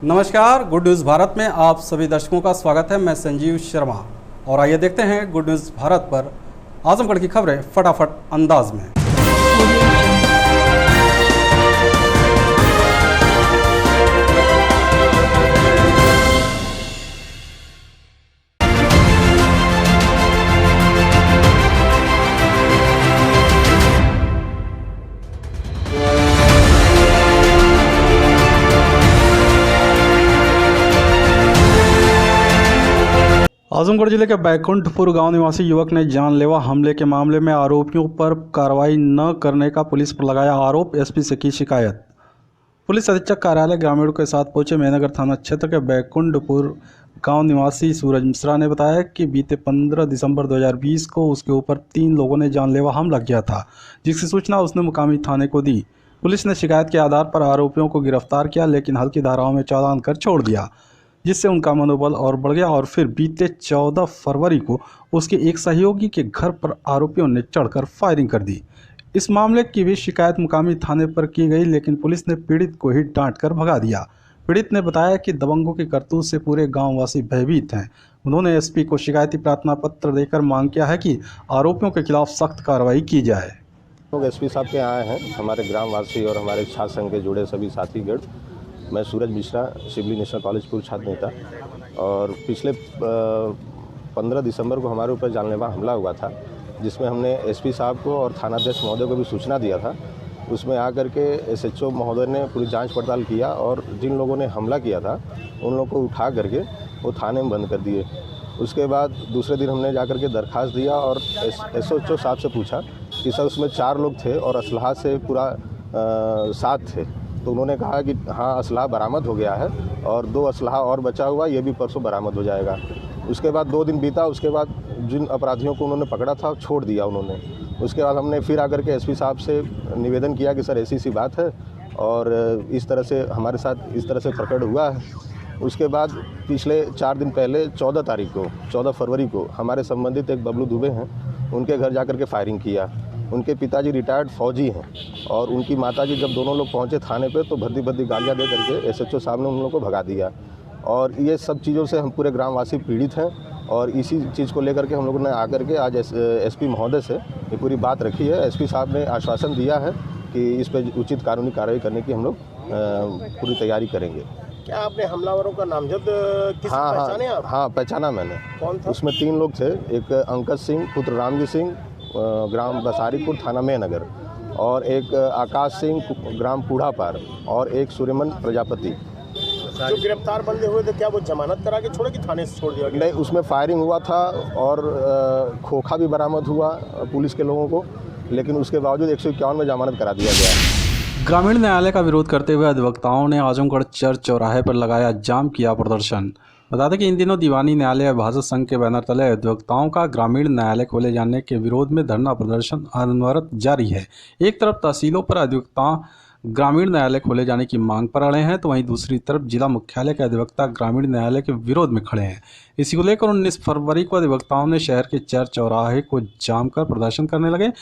नमस्कार, good news Bharat में आप सभी दर्शकों का स्वागत है। मैं संजीव शर्मा और आइए देखते हैं गुड न्यूज़ भारत पर आजमगढ़ की खबरें फटाफट अंदाज में। आजमगढ़ जिले के बैकुंठपुर गांव निवासी युवक ने जानलेवा हमले के मामले में आरोपियों पर कार्रवाई न करने का पुलिस पर लगाया आरोप। एसपी से की शिकायत। पुलिस अधीक्षक कार्यालय ग्रामीणों के साथ पहुंचे मेहनगर थाना क्षेत्र के बैकुंठपुर गांव निवासी सूरज मिश्रा ने बताया कि बीते 15 दिसंबर 2020 को उसके ऊपर 3 लोगों ने जानलेवा हमला किया था, जिसकी सूचना उसने मुकामी थाने को दी। पुलिस ने शिकायत के आधार पर आरोपियों को गिरफ्तार किया, लेकिन हल्की धाराओं में चालान कर छोड़ दिया, जिससे उनका मनोबल और बढ़ गया और फिर बीते 14 फरवरी को उसके एक सहयोगी के घर पर आरोपियों ने चढ़कर फायरिंग कर दी। इस मामले की भी शिकायत मुकामी थाने पर की गई, लेकिन पुलिस ने पीड़ित को ही डांटकर भगा दिया। पीड़ित ने बताया कि दबंगों की करतूत से पूरे गांववासी भयभीत हैं। उन्होंने एसपी को शिकायती प्रार्थना पत्र देकर मांग किया है कि आरोपियों के खिलाफ सख्त कार्रवाई की जाए। लोग एसपी साहब के आए हैं, हमारे ग्रामवासी और हमारे छात्र संघ के जुड़े सभी साथीगण। मैं सूरज मिश्रा, सिवली नेशनल कॉलेज पूर्व छात्र नेता, और पिछले 15 दिसंबर को हमारे ऊपर जानलेवा हमला हुआ था, जिसमें हमने एसपी साहब को और थानाध्यक्ष महोदय को भी सूचना दिया था। उसमें आकर के एसएचओ महोदय ने पूरी जांच पड़ताल किया और जिन लोगों ने हमला किया था उन लोगों को उठा करके वो थाने में बंद कर दिए। उसके बाद दूसरे दिन हमने जाकर के दरख्वास्त दिया और एसएचओ साहब से पूछा कि सर उसमें 4 लोग थे और असलहा से पूरा 7 थे। तो उन्होंने कहा कि हाँ, असलहा बरामद हो गया है और 2 असलहा और बचा हुआ, ये भी परसों बरामद हो जाएगा। उसके बाद 2 दिन बीता, उसके बाद जिन अपराधियों को उन्होंने पकड़ा था छोड़ दिया उन्होंने। उसके बाद हमने फिर आकर के एसपी साहब से निवेदन किया कि सर ऐसी बात है और इस तरह से हमारे साथ इस तरह से प्रकट हुआ है। उसके बाद पिछले 4 दिन पहले 14 फरवरी को हमारे संबंधित एक बबलू दुबे हैं, उनके घर जाकर के फायरिंग किया। उनके पिताजी रिटायर्ड फौजी हैं और उनकी माताजी जब दोनों लोग पहुंचे थाने पे तो भद्दी गालियां दे करके एसएचओ साहब ने उन लोगों को भगा दिया। और ये सब चीज़ों से हम पूरे ग्रामवासी पीड़ित हैं और इसी चीज़ को लेकर के हम लोगों ने आकर के आज एसपी महोदय से ये पूरी बात रखी है। एसपी साहब ने आश्वासन दिया है कि इस पर उचित कानूनी कार्रवाई करने की हम लोग पूरी तैयारी करेंगे। क्या आपने हमलावरों का नामजद पहचाने आप? हाँ, पहचाना मैंने। कौन था? उसमें 3 लोग थे, एक अंकज सिंह पुत्र रामजी सिंह, ग्राम बसारीपुर, थाना मेहनगर, और एक आकाश सिंह, ग्राम कूढ़ापार, और एक सूर्यमन प्रजापति। जो गिरफ्तार बंदे हुए थे, क्या वो जमानत करा के छोड़े कि थाने से छोड़ दिया गया? नहीं, उसमें फायरिंग हुआ था और खोखा भी बरामद हुआ पुलिस के लोगों को, लेकिन उसके बावजूद 151 में जमानत करा दिया गया। ग्रामीण न्यायालय का विरोध करते हुए अधिवक्ताओं ने आजमगढ़ चर्च चौराहे पर लगाया जाम, किया प्रदर्शन। बता दें कि इन दिनों दीवानी न्यायालय अभिभाषक संघ के बैनर तले अधिवक्ताओं का ग्रामीण न्यायालय खोले जाने के विरोध में धरना प्रदर्शन अनवरत जारी है। एक तरफ तहसीलों पर अधिवक्ता ग्रामीण न्यायालय खोले जाने की मांग पर अड़े हैं, तो वहीं दूसरी तरफ जिला मुख्यालय के अधिवक्ता ग्रामीण न्यायालय के विरोध में खड़े हैं। इसी को लेकर 19 फरवरी को अधिवक्ताओं ने शहर के चर्च चौराहे को जाम कर प्रदर्शन करने लगे।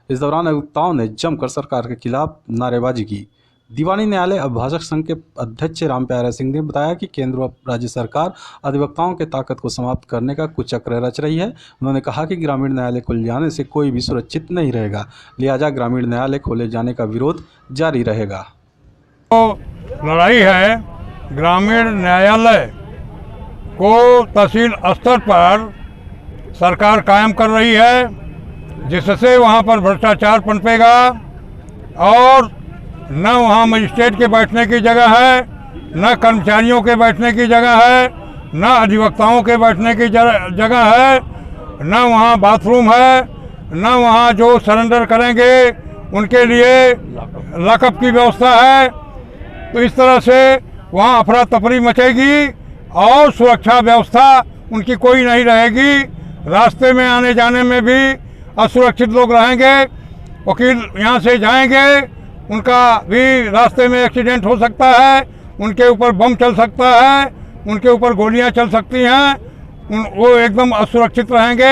इस दौरान अधिवक्ताओं ने जमकर सरकार के खिलाफ नारेबाजी की। दीवानी न्यायालय अभिभाषक संघ के अध्यक्ष रामप्यारे सिंह ने बताया कि केंद्र व राज्य सरकार अधिवक्ताओं के ताकत को समाप्त करने का कुचक्र रच रही है। उन्होंने कहा कि ग्रामीण न्यायालय खुल जाने से कोई भी सुरक्षित नहीं रहेगा, लिहाजा ग्रामीण न्यायालय खोले जाने का विरोध जारी रहेगा। तो लड़ाई है ग्रामीण न्यायालय को तहसील स्तर पर सरकार कायम कर रही है, जिससे वहाँ पर भ्रष्टाचार पनपेगा और न वहाँ मजिस्ट्रेट के बैठने की जगह है, न कर्मचारियों के बैठने की जगह है, न अधिवक्ताओं के बैठने की जगह है, न वहाँ बाथरूम है, न वहाँ जो सरेंडर करेंगे उनके लिए लॉकअप की व्यवस्था है। तो इस तरह से वहाँ अफरा तफरी मचेगी और सुरक्षा व्यवस्था उनकी कोई नहीं रहेगी। रास्ते में आने जाने में भी असुरक्षित लोग रहेंगे। वकील यहाँ से जाएंगे, उनका भी रास्ते में एक्सीडेंट हो सकता है, उनके ऊपर बम चल सकता है, उनके ऊपर गोलियां चल सकती हैं, वो एकदम असुरक्षित रहेंगे।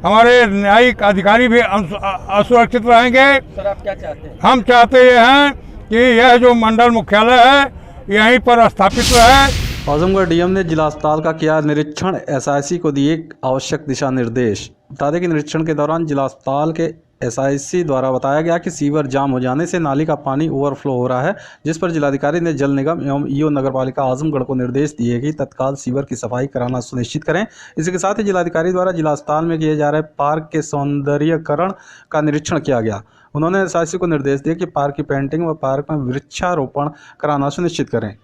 हमारे न्यायिक अधिकारी भी असुरक्षित रहेंगे। सर, आप क्या चाहते हैं? हम चाहते ये हैं कि यह जो मंडल मुख्यालय है यहीं पर स्थापित रहे। आजमगढ़ डीएम ने जिला अस्पताल का किया निरीक्षण, एसआईसी को दिए आवश्यक दिशा निर्देश। बता दें कि निरीक्षण के दौरान जिला अस्पताल के एसआईसी द्वारा बताया गया कि सीवर जाम हो जाने से नाली का पानी ओवरफ्लो हो रहा है, जिस पर जिलाधिकारी ने जल निगम एवं ईओ नगरपालिका आजमगढ़ को निर्देश दिए कि तत्काल सीवर की सफाई कराना सुनिश्चित करें। इसी के साथ ही जिलाधिकारी द्वारा जिला अस्पताल में किए जा रहे पार्क के सौंदर्यीकरण का निरीक्षण किया गया। उन्होंने एसआईसी को निर्देश दिए कि पार्क की पेंटिंग व पार्क में वृक्षारोपण कराना सुनिश्चित करें।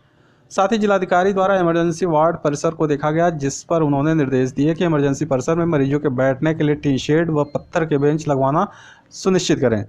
साथ ही जिलाधिकारी द्वारा इमरजेंसी वार्ड परिसर को देखा गया, जिस पर उन्होंने निर्देश दिए कि इमरजेंसी परिसर में मरीजों के बैठने के लिए टी शेड व पत्थर के बेंच लगवाना सुनिश्चित करें।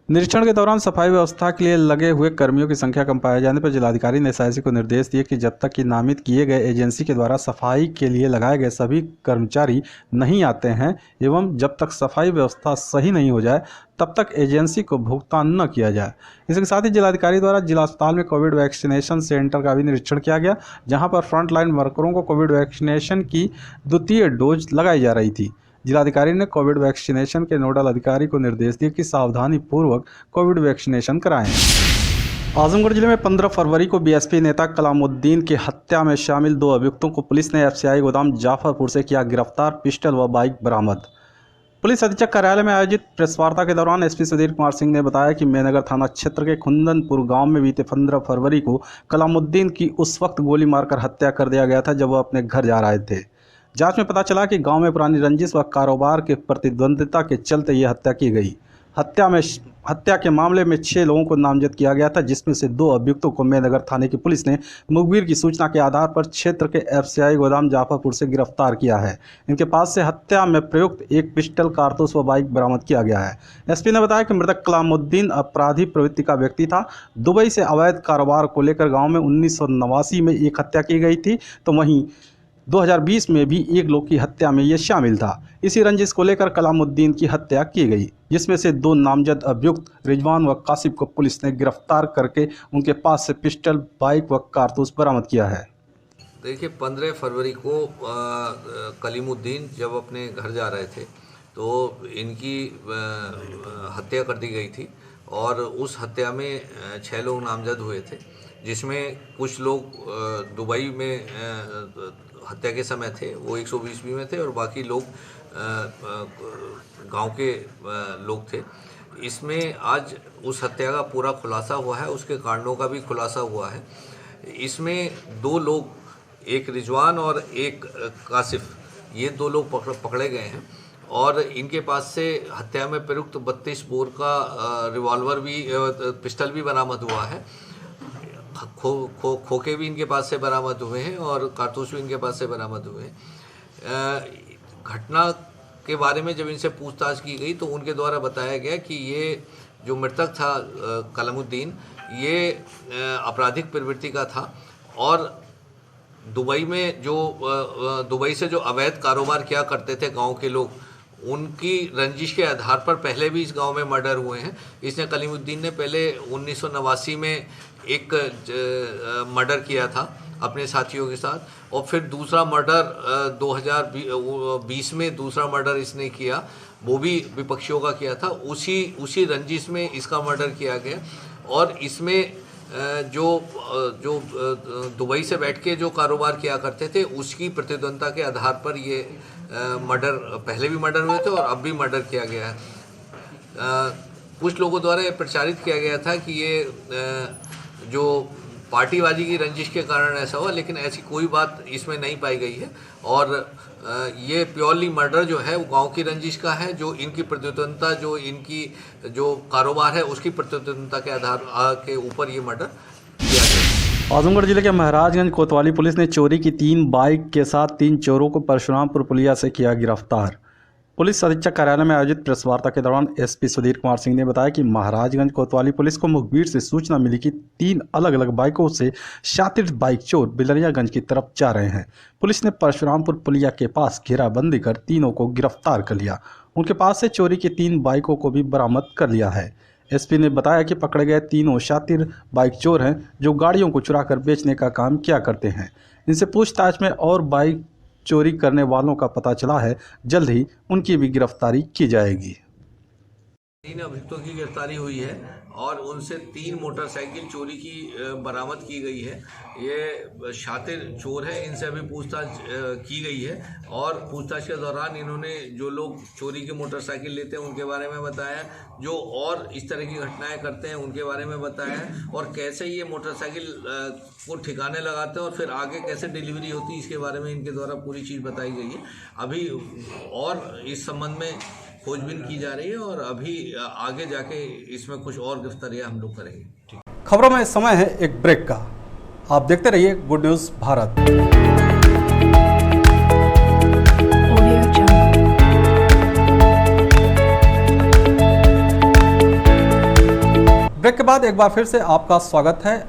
निरीक्षण के दौरान सफाई व्यवस्था के लिए लगे हुए कर्मियों की संख्या कम पाए जाने पर जिलाधिकारी ने एसआईसी को निर्देश दिए कि जब तक कि नामित किए गए एजेंसी के द्वारा सफाई के लिए लगाए गए सभी कर्मचारी नहीं आते हैं एवं जब तक सफाई व्यवस्था सही नहीं हो जाए तब तक एजेंसी को भुगतान न किया जाए। इसके साथ ही जिलाधिकारी द्वारा जिला अस्पताल में कोविड वैक्सीनेशन सेंटर का भी निरीक्षण किया गया, जहां पर फ्रंटलाइन वर्करों को कोविड वैक्सीनेशन की द्वितीय डोज लगाई जा रही थी। जिलाधिकारी ने कोविड वैक्सीनेशन के नोडल अधिकारी को निर्देश दिए कि सावधानी पूर्वक कोविड वैक्सीनेशन कराएं। आजमगढ़ जिले में 15 फरवरी को बीएसपी नेता कलामुद्दीन की हत्या में शामिल 2 अभियुक्तों को पुलिस ने एफसीआई गोदाम जाफरपुर से किया गिरफ्तार, पिस्टल व बाइक बरामद। पुलिस अधीक्षक कार्यालय में आयोजित प्रेस वार्ता के दौरान एसपी सुधीर कुमार सिंह ने बताया कि मेनगर थाना क्षेत्र के खुंदनपुर गांव में बीते 15 फरवरी को कलामुद्दीन की उस वक्त गोली मारकर हत्या कर दिया गया था जब वह अपने घर जा रहे थे। जांच में पता चला कि गांव में पुरानी रंजिश व कारोबार के प्रतिद्वंद्विता के चलते यह हत्या की गई। हत्या के मामले में 6 लोगों को नामजद किया गया था, जिसमें से 2 अभियुक्तों को मेनगर थाने की पुलिस ने मुखबिर की सूचना के आधार पर क्षेत्र के एफसीआई गोदाम जाफरपुर से गिरफ्तार किया है। इनके पास से हत्या में प्रयुक्त एक पिस्टल, कारतूस व बाइक बरामद किया गया है। एसपी ने बताया कि मृतक कलामुद्दीन अपराधी प्रवृत्ति का व्यक्ति था। दुबई से अवैध कारोबार को लेकर गाँव में 1989 में एक हत्या की गई थी, तो वहीं 2020 में भी 1 लोग की हत्या में ये शामिल था। इसी रंजिश को लेकर कलामुद्दीन की हत्या की गई, जिसमें से 2 नामजद अभियुक्त रिजवान व कासिफ को पुलिस ने गिरफ्तार करके उनके पास से पिस्टल, बाइक व कारतूस बरामद किया है। देखिए, 15 फरवरी को कलीमुद्दीन जब अपने घर जा रहे थे तो इनकी हत्या कर दी गई थी और उस हत्या में 6 लोग नामजद हुए थे, जिसमें कुछ लोग दुबई में हत्या के समय थे, वो 120 में थे और बाकी लोग गांव के लोग थे। इसमें आज उस हत्या का पूरा खुलासा हुआ है, उसके कारणों का भी खुलासा हुआ है। इसमें 2 लोग, एक रिजवान और एक कासिफ, ये 2 लोग पकड़े गए हैं और इनके पास से हत्या में प्रयुक्त 32 बोर का रिवॉल्वर भी, पिस्टल भी बरामद हुआ है। खोखे भी इनके पास से बरामद हुए हैं और कारतूस भी इनके पास से बरामद हुए हैं। घटना के बारे में जब इनसे पूछताछ की गई तो उनके द्वारा बताया गया कि ये जो मृतक था कलामुद्दीन, ये आपराधिक प्रवृत्ति का था और दुबई में दुबई से जो अवैध कारोबार किया करते थे गांव के लोग, उनकी रंजिश के आधार पर पहले भी इस गांव में मर्डर हुए हैं। इसने कलीमुद्दीन ने पहले 1989 में एक मर्डर किया था अपने साथियों के साथ और फिर दूसरा मर्डर 2020 में दूसरा मर्डर इसने किया, वो भी विपक्षियों का किया था। उसी रंजिश में इसका मर्डर किया गया और इसमें जो दुबई से बैठ के जो कारोबार किया करते थे उसकी प्रतिद्वंद्विता के आधार पर ये मर्डर, पहले भी मर्डर हुए थे और अब भी मर्डर किया गया है। कुछ लोगों द्वारा ये प्रचारित किया गया था कि ये जो पार्टीबाजी की रंजिश के कारण ऐसा हुआ, लेकिन ऐसी कोई बात इसमें नहीं पाई गई है और ये प्योरली मर्डर जो है वो गांव की रंजिश का है। जो इनकी प्रतिद्वंद्विता, जो इनकी जो कारोबार है उसकी प्रतिद्वंद्विता के आधार के ऊपर ये मर्डर किया गया। आजमगढ़ जिले के महाराजगंज कोतवाली पुलिस ने चोरी की 3 बाइक के साथ 3 चोरों को परशुरामपुर पुलिया से किया गिरफ्तार। पुलिस अधीक्षक कार्यालय में आयोजित प्रेस वार्ता के दौरान एसपी सुधीर कुमार सिंह ने बताया कि महाराजगंज कोतवाली पुलिस को मुखबिर से सूचना मिली कि 3 अलग अलग बाइकों से शातिर बाइक चोर बिलरियागंज की तरफ जा रहे हैं। पुलिस ने परशुरामपुर पुलिया के पास घेराबंदी कर तीनों को गिरफ्तार कर लिया। उनके पास से चोरी की 3 बाइकों को भी बरामद कर लिया है। एसपी ने बताया कि पकड़े गए तीनों शातिर बाइक चोर हैं जो गाड़ियों को चुराकर बेचने का काम किया करते हैं। इनसे पूछताछ में और बाइक चोरी करने वालों का पता चला है। जल्द ही उनकी भी गिरफ्तारी की जाएगी। 3 अभियुक्तों की गिरफ्तारी हुई है और उनसे 3 मोटरसाइकिल चोरी की बरामद की गई है। ये शातिर चोर है, इनसे अभी पूछताछ की गई है और पूछताछ के दौरान इन्होंने जो लोग चोरी की मोटरसाइकिल लेते हैं उनके बारे में बताया, जो और इस तरह की घटनाएं करते हैं उनके बारे में बताया और कैसे ये मोटरसाइकिल को ठिकाने लगाते हैं और फिर आगे कैसे डिलीवरी होती है इसके बारे में इनके द्वारा पूरी चीज़ बताई गई है। अभी और इस संबंध में खोजबीन की जा रही है और अभी आगे जाके इसमें कुछ और गिरफ्तारियां हम लोग करेंगे। खबरों में समय है एक ब्रेक का। आप देखते रहिए गुड न्यूज़ भारत। ब्रेक के बाद एक बार फिर से आपका स्वागत है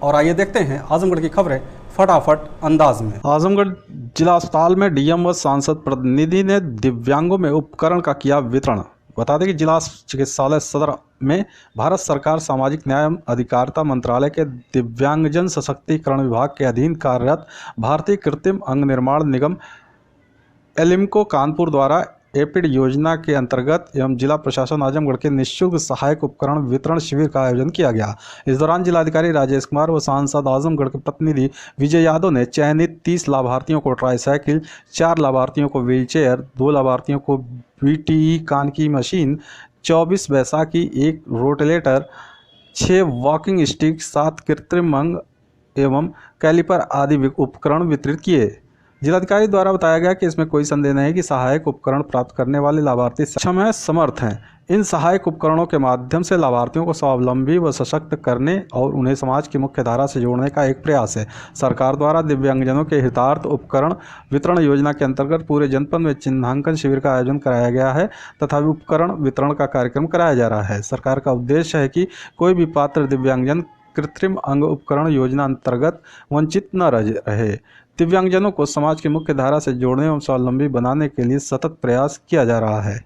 और आइए देखते हैं आजमगढ़ की खबरें फटाफट अंदाज में। आजमगढ़ जिला अस्पताल में डीएम व सांसद प्रतिनिधि ने दिव्यांगों में उपकरण का किया वितरण। बता दें कि जिला चिकित्सालय सदर में भारत सरकार सामाजिक न्याय एवं अधिकारिता मंत्रालय के दिव्यांगजन सशक्तिकरण विभाग के अधीन कार्यरत भारतीय कृत्रिम अंग निर्माण निगम एलिम्को कानपुर द्वारा एपिड योजना के अंतर्गत एवं जिला प्रशासन आजमगढ़ के निःशुल्क सहायक उपकरण वितरण शिविर का आयोजन किया गया। इस दौरान जिलाधिकारी राजेश कुमार व सांसद आजमगढ़ के प्रतिनिधि विजय यादव ने चयनित 30 लाभार्थियों को ट्राईसाइकिल, 4 लाभार्थियों को व्हीलचेयर, 2 लाभार्थियों को VTE कान की मशीन, 24 बैसाखी, 1 रोटेलेटर, 6 वॉकिंग स्टिक, 7 कृत्रिम अंग एवं कैलिपर आदि उपकरण वितरित किए। जिलाधिकारी द्वारा बताया गया कि इसमें कोई संदेह नहीं कि सहायक उपकरण प्राप्त करने वाले लाभार्थी सक्षम हैं, समर्थ हैं। इन सहायक उपकरणों के माध्यम से लाभार्थियों को स्वावलंबी व सशक्त करने और उन्हें समाज की मुख्य धारा से जोड़ने का एक प्रयास है। सरकार द्वारा दिव्यांगजनों के हितार्थ उपकरण वितरण योजना के अंतर्गत पूरे जनपद में चिन्हांकन शिविर का आयोजन कराया गया है तथा उपकरण वितरण का कार्यक्रम कराया जा रहा है। सरकार का उद्देश्य है कि कोई भी पात्र दिव्यांगजन कृत्रिम अंग उपकरण योजना अंतर्गत वंचित न रहे। दिव्यांगजनों को समाज की मुख्य धारा से जोड़ने एवं स्वावलंबी बनाने के लिए सतत प्रयास किया जा रहा है।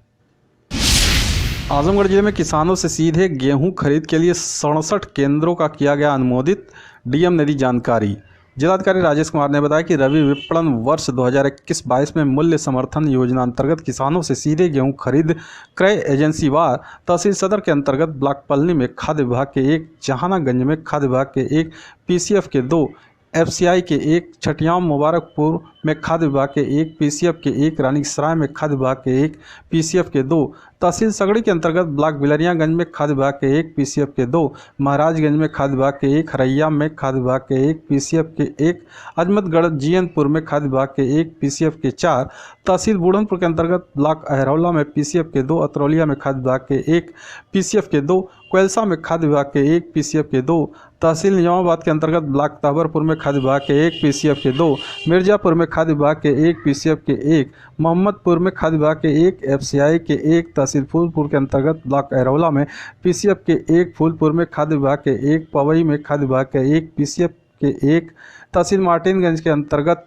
आजमगढ़ जिले में किसानों से सीधे गेहूं खरीद के लिए 67 केंद्रों का किया गया अनुमोदित, डीएम ने दी जानकारी। जिलाधिकारी राजेश कुमार ने बताया कि रबी विपणन वर्ष 2021-22 में मूल्य समर्थन योजना अंतर्गत किसानों से सीधे गेहूं खरीद क्रय एजेंसी वार तहसील सदर के अंतर्गत ब्लॉक पलनी में खाद्य विभाग के 1, जहानागंज में खाद्य विभाग के 1, PCF के 2, FCI के 1, छठियाम मुबारकपुर में खाद्य विभाग के 1, PCF के 1, रानीसराय में खाद्य विभाग के 1, PCF के 2, तहसील सगड़ी के अंतर्गत ब्लॉक बिलरियागंज में खाद्य विभाग के 1, PCF के 2, महाराजगंज में खाद्य विभाग के 1, हरैया में खाद्य विभाग के 1, PCF के 1, अजमतगढ़ जीएनपुर में खाद्य विभाग के 1, PCF के 4, तहसील बूढ़नपुर के अंतर्गत ब्लॉक अहरौला में PCF के 2, अतरौलिया में खाद्य विभाग के 1, PCF के 2, कोयलसा में खाद्य विभाग के 1, PCF के 2, तहसील निजामाबाद के अंतर्गत ब्लॉक ताबरपुर में खाद्य विभाग के 1, PCF के 2, मिर्जापुर में खाद्य विभाग के 1, PCF के 1, मोहम्मदपुर में खाद्य विभाग के 1, FCI के 1, तहसील फूलपुर के अंतर्गत ब्लॉक अहरौला में PCF के 1, फूलपुर में खाद्य विभाग के 1, पवई में खाद्य विभाग के 1, PCF के 1, तहसील मार्टिनगंज के अंतर्गत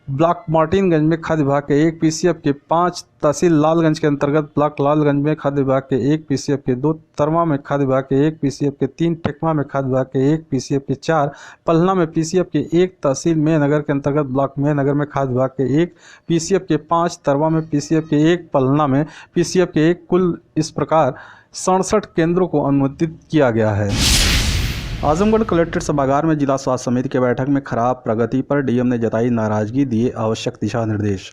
ब्लॉक मार्टिनगंज में खाद्य विभाग के 1, PCF के 5, तहसील लालगंज के अंतर्गत ब्लॉक लालगंज में खाद्य विभाग के 1, PCF के 2, तरवा में खाद्य विभाग के 1, PCF के 3, टेकमा में खाद्य विभाग के 1, PCF के 4, पलना में PCF के 1, तहसील मेहनगर के अंतर्गत ब्लॉक मेहनगर में खाद्य विभाग के 1, PCF के 5, तरवा में PCF के 1, पलना में PCF के 1, कुल इस प्रकार 67 केंद्रों को अनुमोदित किया गया है। आजमगढ़ कलेक्ट्रेट सभागार में जिला स्वास्थ्य समिति की बैठक में खराब प्रगति पर डीएम ने जताई नाराजगी, दिए आवश्यक दिशा निर्देश।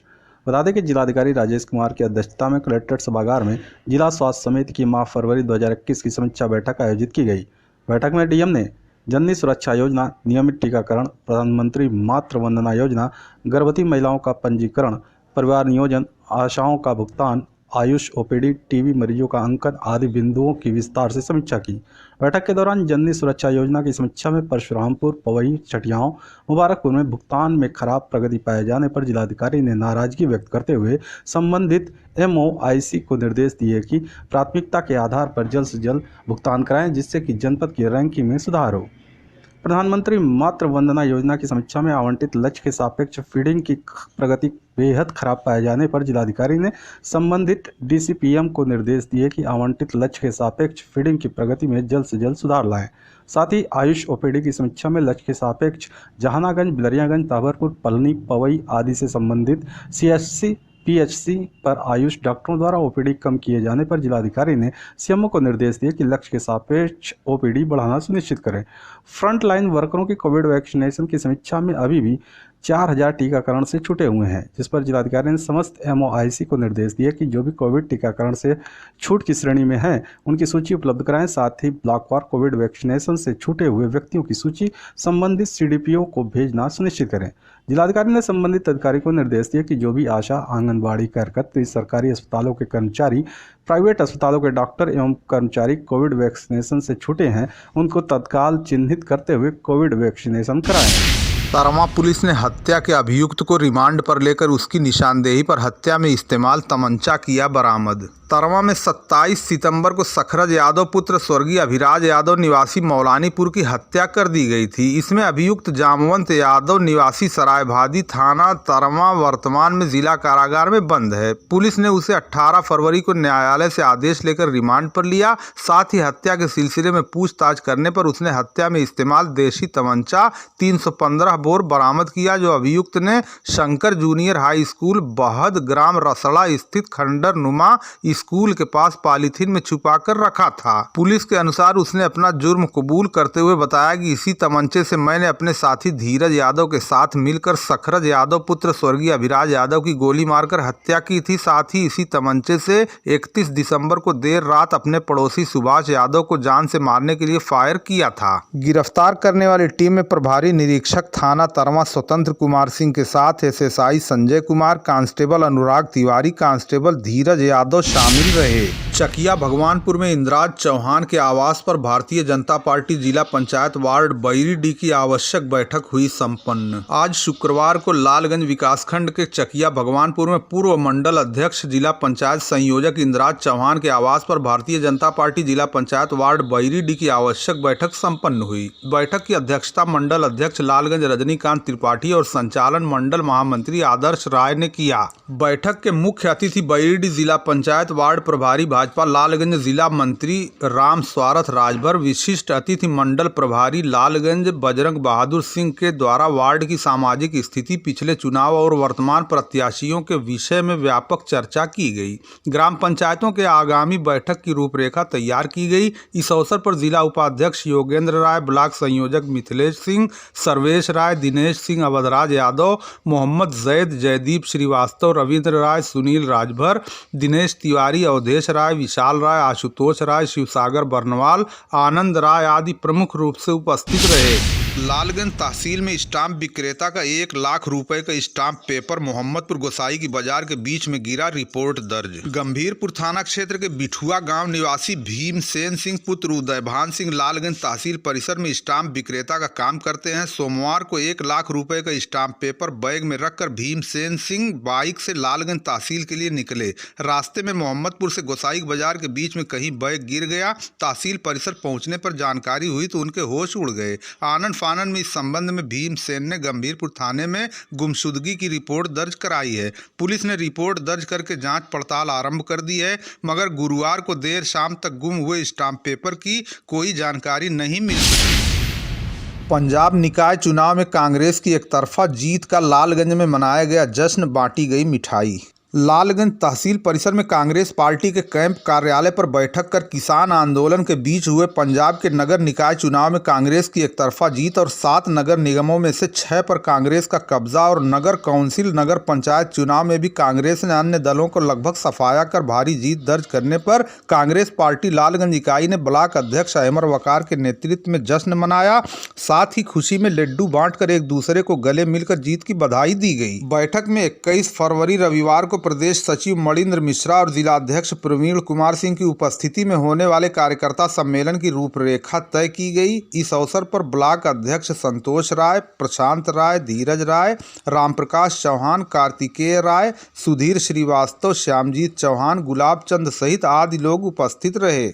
बता दें कि जिलाधिकारी राजेश कुमार की अध्यक्षता में कलेक्ट्रेट सभागार में जिला स्वास्थ्य समिति की माह फरवरी 2021 की समीक्षा बैठक आयोजित की गई। बैठक में डीएम ने जननी सुरक्षा योजना, नियमित टीकाकरण, प्रधानमंत्री मातृ वंदना योजना, गर्भवती महिलाओं का पंजीकरण, परिवार नियोजन, आशाओं का भुगतान, आयुष OPD, टीबी मरीजों का अंकन आदि बिंदुओं की विस्तार से समीक्षा की। बैठक के दौरान जननी सुरक्षा योजना की समीक्षा में परशुरामपुर, पवई, छठियाओं, मुबारकपुर में भुगतान में खराब प्रगति पाए जाने पर जिलाधिकारी ने नाराजगी व्यक्त करते हुए संबंधित MOIC को निर्देश दिए कि प्राथमिकता के आधार पर जल्द से जल्द भुगतान कराएं, जिससे कि जनपद की रैंकिंग में सुधार हो। प्रधानमंत्री मातृ वंदना योजना की समीक्षा में आवंटित लक्ष्य के सापेक्ष फीडिंग की प्रगति बेहद खराब पाए जाने पर जिलाधिकारी ने संबंधित DCPM को निर्देश दिए कि आवंटित लक्ष्य के सापेक्ष फीडिंग की प्रगति में जल्द से जल्द सुधार लाएं। साथ ही आयुष OPD की समीक्षा में लक्ष्य के सापेक्ष जहानागंज, बिलरियागंज, ताबरपुर, पलनी, पवई आदि से संबंधित CHC पीएचसी पर आयुष डॉक्टरों द्वारा ओपीडी कम किए जाने पर जिलाधिकारी ने सीएमओ को निर्देश दिए कि लक्ष्य के सापेक्ष ओपीडी बढ़ाना सुनिश्चित करें। फ्रंट लाइन वर्करों की कोविड वैक्सीनेशन की समीक्षा में अभी भी 4000 टीकाकरण से छूटे हुए हैं, जिस पर जिलाधिकारी ने समस्त एमओआईसी को निर्देश दिए कि जो भी कोविड टीकाकरण से छूट की श्रेणी में हैं उनकी सूची उपलब्ध कराएं। साथ ही ब्लॉकवार कोविड वैक्सीनेशन से छूटे हुए व्यक्तियों की सूची संबंधित सीडीपीओ को भेजना सुनिश्चित करें। जिलाधिकारी ने संबंधित अधिकारी को निर्देश दिए कि जो भी आशा, आंगनबाड़ी कार्यकर्त्री, सरकारी अस्पतालों के कर्मचारी, प्राइवेट अस्पतालों के डॉक्टर एवं कर्मचारी कोविड वैक्सीनेशन से छूटे हैं उनको तत्काल चिन्हित करते हुए कोविड वैक्सीनेशन कराएं। तरमा पुलिस ने हत्या के अभियुक्त को रिमांड पर लेकर उसकी निशानदेही पर हत्या में इस्तेमाल तमंचा किया बरामद। तरमा में 27 सितंबर को सखरज यादव पुत्र स्वर्गीय अभिराज यादव निवासी मौलानीपुर की हत्या कर दी गई थी। इसमें अभियुक्त जामवंत यादव निवासी सरायभादी थाना तरमा वर्तमान में जिला कारागार में बंद है। पुलिस ने उसे 18 फरवरी को न्यायालय से आदेश लेकर रिमांड पर लिया। साथ ही हत्या के सिलसिले में पूछताछ करने पर उसने हत्या में इस्तेमाल देशी तमंचा 315 बोर बरामद किया, जो अभियुक्त ने शंकर जूनियर हाई स्कूल बहद ग्राम रसड़ा स्थित खंडर नुमा स्कूल के पास पॉलीथीन में छुपाकर रखा था। पुलिस के अनुसार उसने अपना जुर्म कबूल करते हुए बताया कि इसी तमंचे से मैंने अपने साथी धीरज यादव के साथ मिलकर सखरज यादव पुत्र स्वर्गीय अभिराज यादव की गोली मारकर हत्या की थी। साथ ही इसी तमंचे से 31 दिसंबर को देर रात अपने पड़ोसी सुभाष यादव को जान से मारने के लिए फायर किया था। गिरफ्तार करने वाली टीम में प्रभारी निरीक्षक थाना तरमा स्वतंत्र कुमार सिंह के साथ एसएसआई संजय कुमार, कांस्टेबल अनुराग तिवारी, कांस्टेबल धीरज यादव शामिल रहे। चकिया भगवानपुर में इंद्राज चौहान के आवास पर भारतीय जनता पार्टी जिला पंचायत वार्ड बैरीडी की आवश्यक बैठक हुई संपन्न। आज शुक्रवार को लालगंज विकासखंड के चकिया भगवानपुर में पूर्व मंडल अध्यक्ष जिला पंचायत संयोजक इंद्राज चौहान के आवास पर भारतीय जनता पार्टी जिला पंचायत वार्ड बैरीडी की आवश्यक बैठक संपन्न हुई। बैठक की अध्यक्षता मंडल अध्यक्ष लालगंज रजनीकांत त्रिपाठी और संचालन मंडल महामंत्री आदर्श राय ने किया। बैठक के मुख्य अतिथि बैरीडी जिला पंचायत वार्ड प्रभारी भाजपा लालगंज जिला मंत्री राम स्वारथ राजभर, विशिष्ट अतिथि मंडल प्रभारी लालगंज बजरंग बहादुर सिंह के द्वारा वार्ड की सामाजिक स्थिति, पिछले चुनाव और वर्तमान प्रत्याशियों के विषय में व्यापक चर्चा की गई। ग्राम पंचायतों के आगामी बैठक की रूपरेखा तैयार की गई। इस अवसर पर जिला उपाध्यक्ष योगेंद्र राय, ब्लॉक संयोजक मिथिलेश सिंह, सर्वेश राय, दिनेश सिंह, अवधराज यादव, मोहम्मद जैद, जयदीप श्रीवास्तव, रविंद्र राय, सुनील राजभर, दिनेश तिवारी, अवधेश राय, विशाल राय, आशुतोष राय, शिवसागर बर्नवाल, आनंद राय आदि प्रमुख रूप से उपस्थित रहे। लालगंज तहसील में स्टाम्प विक्रेता का 1 लाख रुपए का स्टाम्प पेपर मोहम्मदपुर गोसाई की बाजार के बीच में गिरा, रिपोर्ट दर्ज। गंभीरपुर थाना क्षेत्र के बिठुआ गांव निवासी भीमसेन सिंह पुत्र उदयभान सिंह लालगंज तहसील परिसर में स्टाम्प विक्रेता का काम करते हैं। सोमवार को 1 लाख रुपए का स्टाम्प पेपर बैग में रखकर भीमसेन सिंह बाइक से लालगंज तहसील के लिए निकले। रास्ते में मोहम्मदपुर से गोसाई बाजार के बीच में कहीं बैग गिर गया। तहसील परिसर पहुंचने पर जानकारी हुई तो उनके होश उड़ गए। आनंद फानन में इस संबंध में भीमसेन ने गंभीरपुर थाने में गुमशुदगी की रिपोर्ट दर्ज कराई है। पुलिस ने रिपोर्ट दर्ज करके जांच पड़ताल आरंभ कर दी है, मगर गुरुवार को देर शाम तक गुम हुए स्टाम्प पेपर की कोई जानकारी नहीं मिल सकी। पंजाब निकाय चुनाव में कांग्रेस की एकतरफा जीत का लालगंज में मनाया गया जश्न, बांटी गई मिठाई। लालगंज तहसील परिसर में कांग्रेस पार्टी के कैंप कार्यालय पर बैठक कर किसान आंदोलन के बीच हुए पंजाब के नगर निकाय चुनाव में कांग्रेस की एकतरफा जीत और 7 नगर निगमों में से 6 पर कांग्रेस का कब्जा और नगर काउंसिल नगर पंचायत चुनाव में भी कांग्रेस ने अन्य दलों को लगभग सफाया कर भारी जीत दर्ज करने पर कांग्रेस पार्टी लालगंज इकाई ने ब्लॉक अध्यक्ष अहमर वकार के नेतृत्व में जश्न मनाया। साथ ही खुशी में लड्डू बांटकर एक दूसरे को गले मिलकर जीत की बधाई दी गई। बैठक में 21 फरवरी रविवार को प्रदेश सचिव मणिंद्र मिश्रा और जिलाध्यक्ष प्रवीण कुमार सिंह की उपस्थिति में होने वाले कार्यकर्ता सम्मेलन की रूपरेखा तय की गई। इस अवसर पर ब्लॉक अध्यक्ष संतोष राय, प्रशांत राय, धीरज राय, रामप्रकाश चौहान, कार्तिकेय राय, सुधीर श्रीवास्तव, श्यामजीत चौहान, गुलाब चंद सहित आदि लोग उपस्थित रहे।